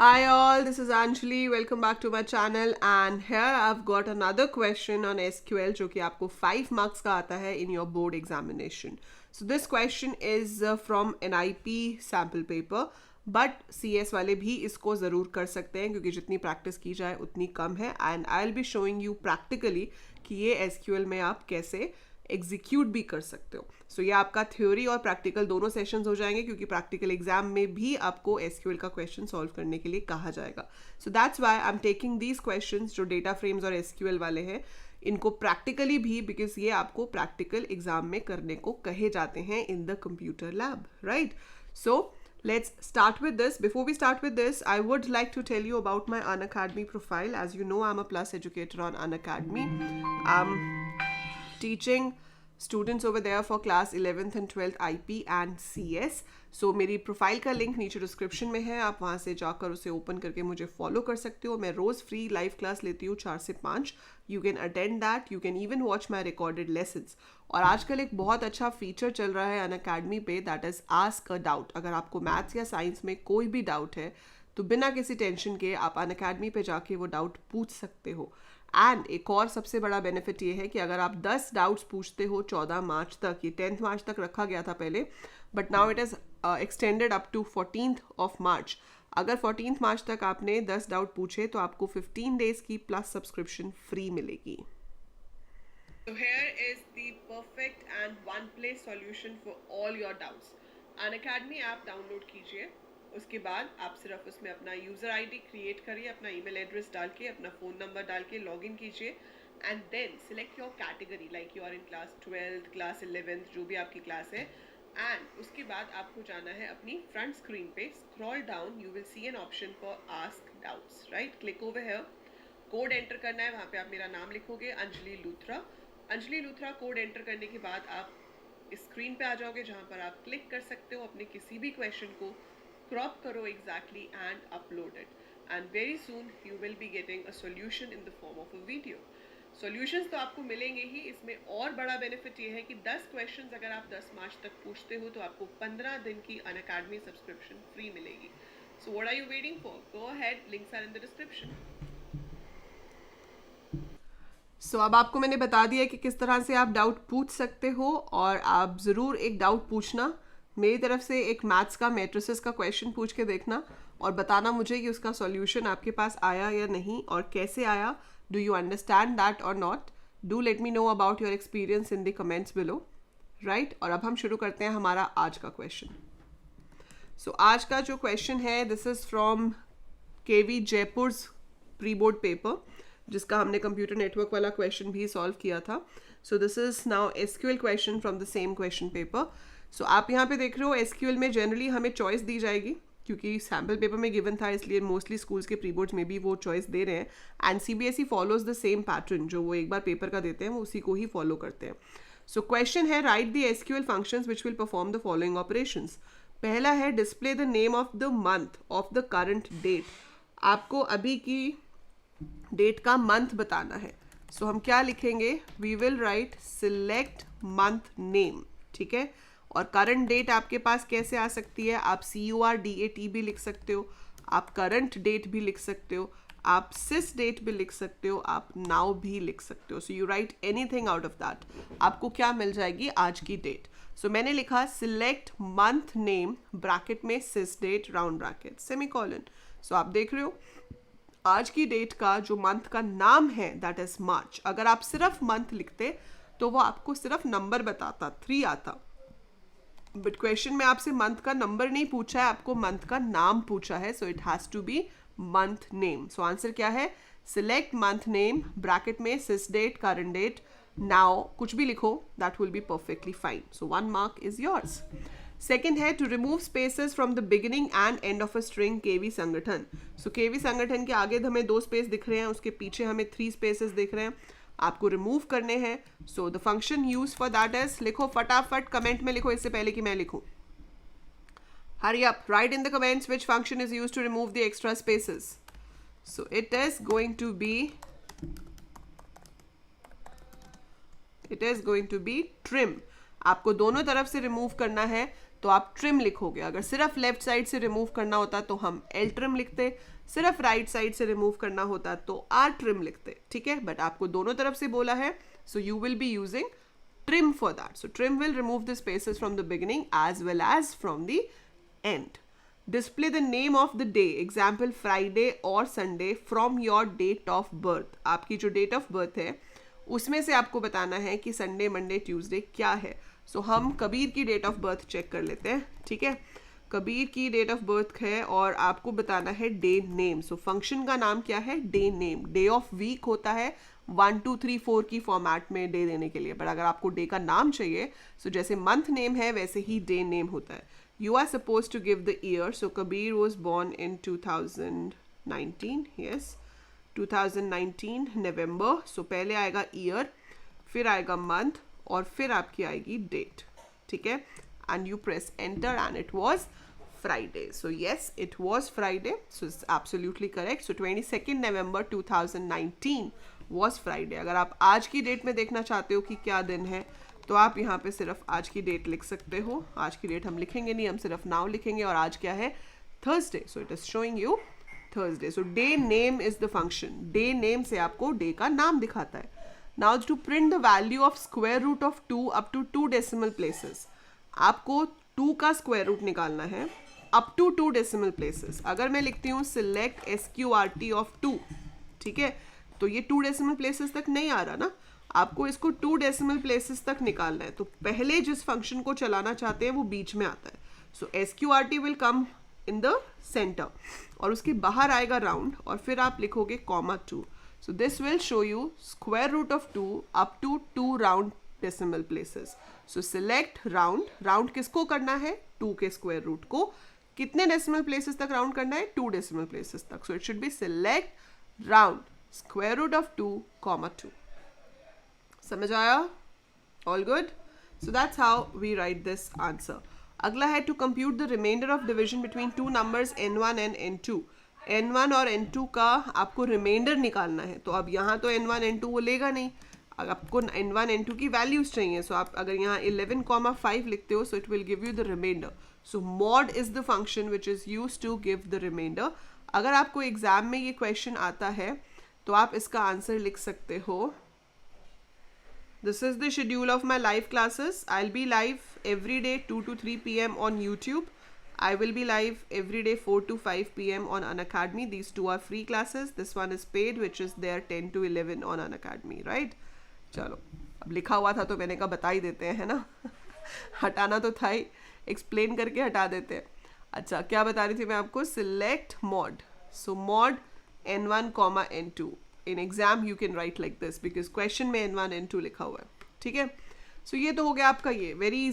Hi all, this is Anjali. Welcome back to my channel and here I've got another question on SQL जो कि आपको 5 marks का आता है in your board examination. So this question is from NIP sample paper but CS वाले भी इसको ज़रूर कर सकते हैं क्योंकि जितनी प्रैक्टिस की जाए उतनी कम है and I'll be showing you practically कि ये SQL में आप कैसे एग्जीक्यूट भी कर सकते हो. सो ये आपका थ्योरी और प्रैक्टिकल दोनों सेशंस हो जाएंगे क्योंकि प्रैक्टिकल एग्जाम में भी आपको एसक्यूएल का क्वेश्चन सॉल्व करने के लिए कहा जाएगा. So that's why I am taking these questions जो डेटा फ्रेम्स और एसक्यूएल वाले हैं इनको प्रैक्टिकली भी बिकॉज ये आपको प्रैक्टिकल एग्जाम में करने को कहे जाते हैं in the computer lab, right? So let's start with this. Before we start with this, I would like to tell you about my Unacademy profile. As you know, I'm a plus educator on Unacademy. I'm teaching students over there for class 11th and 12th IP and CS. So मेरी profile का link नीचे description में है, आप वहाँ से जाकर उसे ओपन करके मुझे फॉलो कर सकते हो. मैं रोज़ फ्री लाइव क्लास लेती हूँ 4 से 5. You can attend that, you can even watch my recorded lessons. और आजकल एक बहुत अच्छा फीचर चल रहा है अनअकैडमी पे, that is ask a doubt. अगर आपको मैथ्स या साइंस में कोई भी डाउट है तो बिना किसी टेंशन के आप अनअकैडमी पे जाके वो डाउट पूछ सकते हो. एंड एक और सबसे बड़ा बेनिफिट ये है कि अगर आप 10 डाउट्स पूछते हो 14 मार्च तक, ये 10th मार्च तक रखा गया था पहले but now it is extended up to 14th of March. अगर 14th मार्च तक आपने 10 डाउट पूछे तो आपको 15 डेज की प्लस सब्सक्रिप्शन फ्री मिलेगी. So here is the perfect and one place solution for all your doubts. Unacademy app download कीजिए. उसके बाद आप सिर्फ उसमें अपना यूज़र आईडी क्रिएट करिए, अपना ईमेल एड्रेस डाल के, अपना फ़ोन नंबर डाल के लॉगिन कीजिए and then select your category like you are in class 12th, class 11th, जो भी आपकी क्लास है. एंड उसके बाद आपको जाना है अपनी फ्रंट स्क्रीन पे, scroll down, you will see an option for ask doubts, right? Click over here, code enter करना है, वहाँ पे आप मेरा नाम लिखोगे अंजलि लूथरा. अंजलि लूथरा कोड एंटर करने के बाद आप इस स्क्रीन पे आ जाओगे जहाँ पर आप क्लिक कर सकते हो अपने किसी भी क्वेश्चन को, क्रॉप करो exactly and upload it and very soon you will be getting a solution in the form of a video. Solutions तो आपको मिलेंगे ही, इसमें और बड़ा बेनिफिट ये है कि 10 क्वेश्चंस अगर आप 10 मार्च तक पूछते हो तो आपको 15 दिन की अनअकैडमी सब्सक्रिप्शन फ्री मिलेगी. So what are you waiting for? Go ahead, links are in the description. So अब आपको मैंने बता दिया कि किस तरह से आप डाउट पूछ सकते हो और आप ज़रूर एक डाउट पूछना. मेरी तरफ से एक मैथ्स का मैट्रिसेस का क्वेश्चन पूछ के देखना और बताना मुझे कि उसका सॉल्यूशन आपके पास आया या नहीं और कैसे आया. डू यू अंडरस्टैंड दैट और not? Do let me know about your experience in the comments below, right? और अब हम शुरू करते हैं हमारा आज का क्वेश्चन. सो आज का जो क्वेश्चन है this is from KV Jaipur's pre board paper जिसका हमने कंप्यूटर नेटवर्क वाला क्वेश्चन भी सॉल्व किया था. So this is now SQL question from the same question paper. So आप यहाँ पे देख रहे हो एसक्यूएल में जनरली हमें चॉइस दी जाएगी क्योंकि सैम्पल पेपर में गिवन था, इसलिए मोस्टली स्कूल्स के प्री बोर्ड्स में भी वो चॉइस दे रहे हैं. And CBSE follows the same pattern, जो वो एक बार पेपर का देते हैं वो उसी को ही फॉलो करते हैं. सो क्वेश्चन है write the SQL functions which will perform the following operations. पहला है display the name of the month of the current date. आपको अभी की डेट का मंथ बताना है. सो हम क्या लिखेंगे? We will write select month name, ठीक है? और करंट डेट आपके पास कैसे आ सकती है? आप CURDAT भी लिख सकते हो, आप करंट डेट भी लिख सकते हो, आप सिस डेट भी लिख सकते हो, आप नाउ भी लिख सकते हो. So you right anything out of that. आपको क्या मिल जाएगी? आज की डेट. सो मैंने लिखा सिलेक्ट मंथ नेम ब्रैकेट में सिस डेट राउंड ब्रैकेट सेमीकोलन. सो आप देख रहे हो आज की डेट का जो मंथ का नाम है दैट इज मार्च. अगर आप सिर्फ मंथ लिखते तो वो आपको सिर्फ नंबर बताता, 3 आता. बट क्वेश्चन में आपसे मंथ का नंबर नहीं पूछा है, आपको मंथ का नाम पूछा है. So it has to be month name. So answer क्या है? सिलेक्ट मंथ नेम ब्रैकेट में sysdate, current date, now, कुछ भी लिखो, that will be perfectly fine. So 1 mark is yours. Second है to remove spaces from the beginning and end of a string KV संगठन. So केवी संगठन के आगे हमें 2 स्पेस दिख रहे हैं, उसके पीछे हमें 3 स्पेसेस दिख रहे हैं, आपको रिमूव करने हैं. So the function use for that is, लिखो फटाफट कमेंट में लिखो इससे पहले कि मैं लिखूं. Hurry up, write in the comments which function is use to remove the extra spaces. So it is going to be trim. आपको दोनों तरफ से रिमूव करना है तो आप ट्रिम लिखोगे। अगर सिर्फ लेफ्ट साइड से रिमूव करना होता तो हम एल ट्रिम लिखते, सिर्फ राइट साइड से रिमूव करना होता तो आर ट्रिम लिखते, ठीक है। बट आपको दोनों तरफ से बोला है, so you will be using trim for that. So trim will remove the spaces from the beginning as well as from the end. Display the name of the day, example Friday or Sunday, from your date of birth. आपकी जो date of birth है उसमें से आपको बताना है कि Sunday, Monday, Tuesday क्या है। सो हम कबीर की डेट ऑफ बर्थ चेक कर लेते हैं, ठीक है। कबीर की डेट ऑफ बर्थ है और आपको बताना है डे नेम। सो फंक्शन का नाम क्या है? Day name. Day of week होता है 1 2 3 4 की फॉर्मेट में डे देने के लिए, बट अगर आपको डे का नाम चाहिए, सो जैसे मंथ नेम है वैसे ही डे नेम होता है। You are suppose to give the year. So Kabir was born in 2019, yes 2019 November. So पहले आएगा ईयर, फिर आएगा मंथ और फिर आपकी आएगी डेट, ठीक है। And you press enter and it was Friday. So yes, it was Friday. So it's absolutely correct. So 22nd November 2019 was Friday. अगर आप आज की डेट में देखना चाहते हो कि क्या दिन है, तो आप यहाँ पे सिर्फ आज की डेट लिख सकते हो। आज की डेट हम लिखेंगे नहीं, हम सिर्फ नाउ लिखेंगे। और आज क्या है? Thursday. So it is showing you Thursday. So day name is the function. Day name से आपको डे का नाम दिखाता है। Now to print the value of square root of 2 up to 2 decimal places. आपको 2 का स्क्वायर रूट निकालना है अप टू 2 डेसिमल प्लेसेस। अगर मैं लिखती हूँ सिलेक्ट SQRT ऑफ 2, ठीक है, तो ये 2 डेसिमल प्लेसेस तक नहीं आ रहा ना, आपको इसको 2 डेसिमल प्लेसेस तक निकालना है। तो पहले जिस फंक्शन को चलाना चाहते हैं वो बीच में आता है। So SQRT will come in the center और उसके बाहर आएगा राउंड और फिर आप लिखोगे comma 2। So this will show you square root of 2 up to 2 round decimal places. So select round. Round किसको करना है? 2 के स्क्वायर रूट को। कितने डेसिमल प्लेसेस तक राउंड करना है? 2 डेसिमल प्लेसेस तक। So it should be select round square root of 2, 2। समझ आया? All good? So that's how we write this answer. अगला है to compute the remainder of division between 2 numbers n1 and n2। n1 और n2 का आपको reminder निकालना है। तो अब यहाँ तो n1 n2 वो लेगा नहीं, अगर आपको n1 n2 की वैल्यूज चाहिए। सो आप अगर यहाँ 11,5 लिखते हो, so it will give you the remainder. So mod is the function which is use to give the remainder. अगर आपको एग्जाम में ये क्वेश्चन आता है तो आप इसका आंसर लिख सकते हो, this is the schedule of my live classes. I will be live every day 2 to 3 PM on YouTube. I will be live every day 4 to 5 PM on Unacademy. These 2 are free classes. This one is paid, which is there 10 to 11 on Unacademy, right? चलो, अब लिखा हुआ था तो मैंने कहा बता ही देते हैं, है ना। हटाना तो था ही, एक्सप्लेन करके हटा देते हैं। अच्छा, क्या बता रही थी मैं आपको? Select mod. So mod n1, n2। In exam you can write like this because question में n1 n2 लिखा हुआ है, ठीक है। सो ये तो हो गया आपका ये very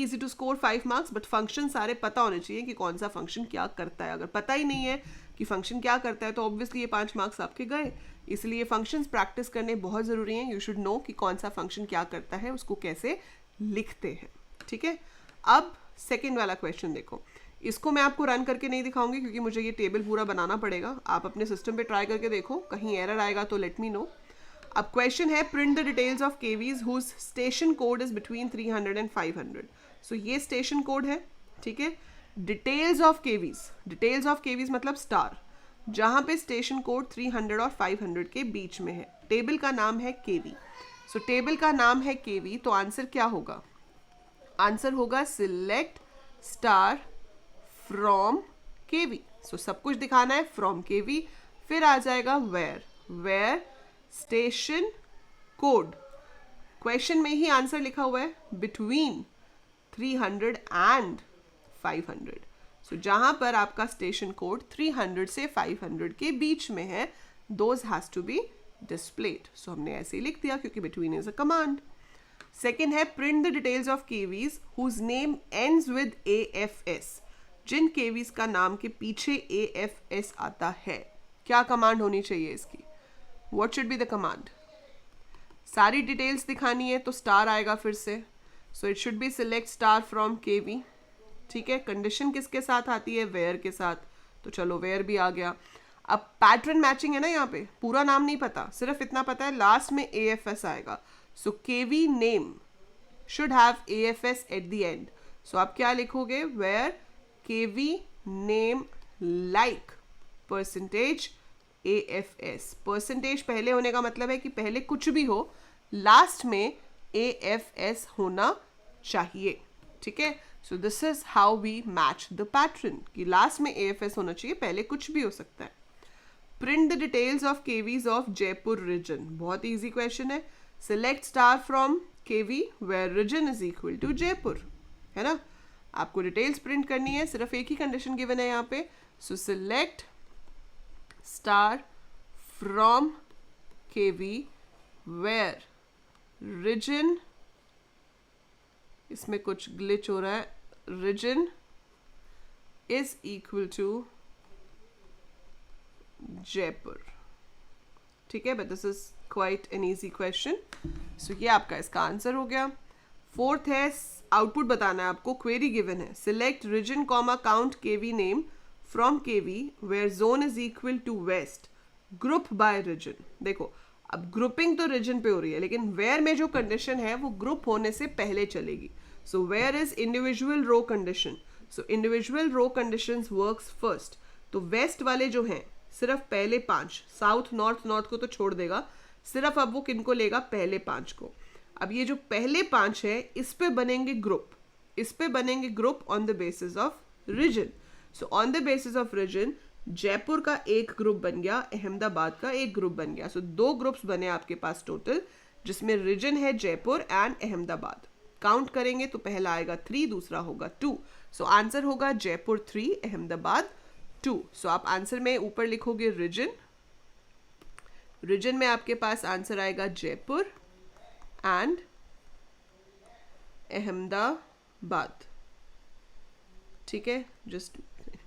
easy to score 5 marks. But function सारे पता होने चाहिए कि कौन सा फंक्शन क्या करता है। अगर पता ही नहीं है कि फंक्शन क्या करता है तो ऑब्वियसली ये 5 मार्क्स आपके गए। इसलिए फंक्शंस प्रैक्टिस करने बहुत ज़रूरी हैं। यू शुड नो कि कौन सा फंक्शन क्या करता है, उसको कैसे लिखते हैं, ठीक है। अब सेकेंड वाला क्वेश्चन देखो। इसको मैं आपको रन करके नहीं दिखाऊंगी क्योंकि मुझे ये टेबल पूरा बनाना पड़ेगा। आप अपने सिस्टम पे ट्राई करके देखो, कहीं एरर आएगा तो लेट मी नो। अब क्वेश्चन है print the details of KVs whose station code is between 300 and 500। So ये स्टेशन कोड है, ठीक है। डिटेल्स ऑफ केवीज मतलब स्टार, जहाँ पे स्टेशन कोड 300 और 500 के बीच में है। टेबल का नाम है केवी। सो टेबल का नाम है केवी, तो आंसर क्या होगा? आंसर होगा सिलेक्ट स्टार फ्रॉम केवी। सो सब कुछ दिखाना है फ्रॉम केवी, फिर आ जाएगा वेयर स्टेशन कोड। क्वेश्चन में ही आंसर लिखा हुआ है बिटवीन 300 and 500। सो जहां पर आपका स्टेशन कोड 300 से 500 के बीच में है, those has to be displayed. So हमने ऐसे ही लिख दिया क्योंकि between is a command. Second है print the details of KVs whose name ends with AFS। जिन केवीज का नाम के पीछे AFS आता है, क्या कमांड होनी चाहिए इसकी? What should be the command? सारी डिटेल्स दिखानी है तो स्टार आएगा फिर से। So it should be select star from KV, ठीक है। कंडीशन किसके साथ आती है? वेयर के साथ। तो चलो वेयर भी आ गया। अब पैटर्न मैचिंग है ना, यहाँ पे पूरा नाम नहीं पता, सिर्फ इतना पता है लास्ट में AFS आएगा। So KV name should have AFS at the end. So आप क्या लिखोगे, where KV name like percentage AFS। Percentage पहले होने का मतलब है कि पहले कुछ भी हो, लास्ट में AFS होना चाहिए, ठीक है। So this is how we match the pattern, कि लास्ट में AFS होना चाहिए, पहले कुछ भी हो सकता है। Print the details of KVs of Jaipur region, बहुत इजी क्वेश्चन है। Select star from KV where region is equal to Jaipur, है ना। आपको डिटेल्स प्रिंट करनी है, सिर्फ एक ही कंडीशन गिवन है यहाँ पे। So select star from KV where region, इसमें कुछ ग्लिच हो रहा है, region is equal to Jaipur, ठीक है। But this is quite an easy question. So ये आपका इसका आंसर हो गया। फोर्थ है, आउटपुट बताना है आपको, क्वेरी गिवन है, select region comma count KV name from KV where zone is equal to west, group by region. देखो अब ग्रुपिंग तो रीजन पे हो रही है, लेकिन वेयर में जो कंडीशन है वो ग्रुप होने से पहले चलेगी। So where is individual row condition, so individual row conditions works first. तो वेस्ट वाले जो हैं सिर्फ पहले 5, साउथ नॉर्थ को तो छोड़ देगा, सिर्फ अब वो किनको लेगा, पहले 5 को। अब ये जो पहले 5 है इस पे बनेंगे ग्रुप, इस पे बनेंगे group on the basis of region. So on the basis of region Jaipur का एक ग्रुप बन गया, अहमदाबाद का एक ग्रुप बन गया। सो 2 ग्रुप्स बने आपके पास टोटल, जिसमें रीजन है जयपुर एंड अहमदाबाद। काउंट करेंगे तो पहला आएगा 3, दूसरा होगा 2। सो आंसर होगा जयपुर 3, अहमदाबाद 2। सो आप आंसर में ऊपर लिखोगे रीजन, रीजन में आपके पास आंसर आएगा जयपुर एंड अहमदाबाद, ठीक है। Just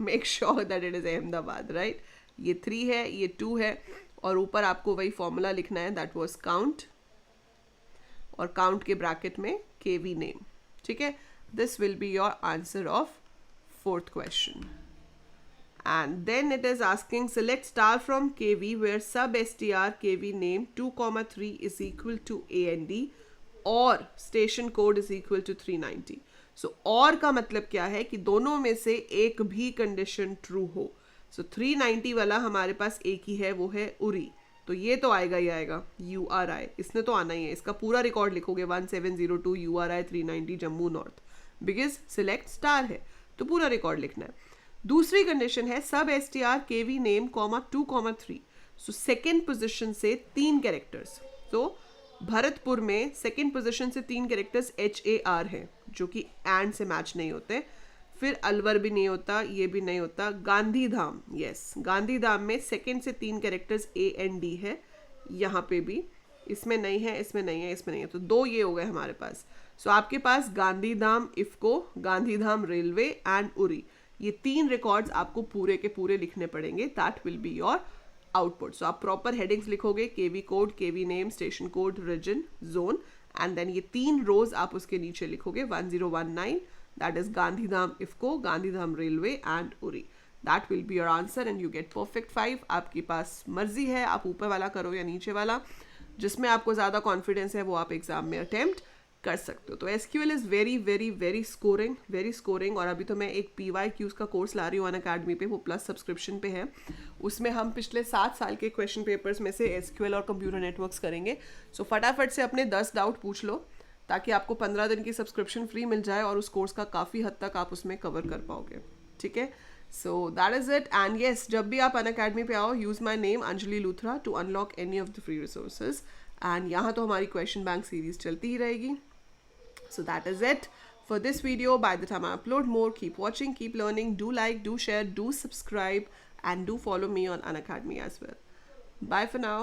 make sure that it is Ahmedabad, right. ये 3 है, ये 2 है, और ऊपर आपको वही फॉर्मूला लिखना है, दैट वाज काउंट, और काउंट के ब्रैकेट में केवी नेम, ठीक है। This will be your answer of 4th question. And then it is asking select star from KV where sub str KV name 2,3 is equal to AND or station code is equal to 390. So और का मतलब क्या है कि दोनों में से एक भी कंडीशन ट्रू हो। So 390 वाला हमारे पास एक ही है, वो है उरी, तो ये तो आएगा ही आएगा, URI इसने तो आना ही है। इसका पूरा रिकॉर्ड लिखोगे 1702 URI 390 Jammu north, because select star है तो पूरा रिकॉर्ड लिखना है। दूसरी कंडीशन है सब STR KV name 2,3। So second position से 3 कैरेक्टर्स, तो भरतपुर में सेकेंड पोजीशन से 3 कैरेक्टर्स HAR है जो कि एंड से मैच नहीं होते। फिर अलवर भी नहीं होता, ये भी नहीं होता। गांधीधाम, यस गांधीधाम में सेकेंड से 3 कैरेक्टर्स AND है, यहाँ पे भी इसमें नहीं है, इसमें नहीं है, इसमें नहीं है, तो 2 ये हो गए हमारे पास। सो आपके पास गांधीधाम इफ्को, गांधीधाम रेलवे एंड उरी, ये 3 रिकॉर्ड्स आपको पूरे के पूरे लिखने पड़ेंगे। That will be your output. So आप प्रॉपर हेडिंग्स लिखोगे, KV code, KV name, station code, region, zone, and then ये 3 रोज आप उसके नीचे लिखोगे 1019, that is Gandhidham IFFCO, Gandhidham railway and Uri. That will be your answer and you get perfect 5। आपके पास मर्जी है आप ऊपर वाला करो या नीचे वाला, जिसमें आपको ज़्यादा कॉन्फिडेंस है वो आप एग्जाम में अटेम्प्ट कर सकते हो। तो SQL is very very very scoring. और अभी तो मैं एक PYQs का कोर्स ला रही हूँ अनअकैडमी पे, वो प्लस सब्सक्रिप्शन पे है। उसमें हम पिछले 7 साल के क्वेश्चन पेपर्स में से SQL और कंप्यूटर नेटवर्क्स करेंगे। सो फटाफट से अपने 10 डाउट पूछ लो ताकि आपको 15 दिन की सब्सक्रिप्शन फ्री मिल जाए और उस कोर्स का काफ़ी हद तक आप उसमें कवर कर पाओगे, ठीक है। So that is it. And yes, जब भी आप अनअकैडमी पे आओ, use my name Anjali Luthra to unlock any of the free resources. And यहाँ तो हमारी क्वेश्चन बैंक सीरीज चलती ही रहेगी। So that is it for this video. By the time I upload more, keep watching, keep learning, do like, do share, do subscribe, and do follow me on Unacademy as well. Bye for now.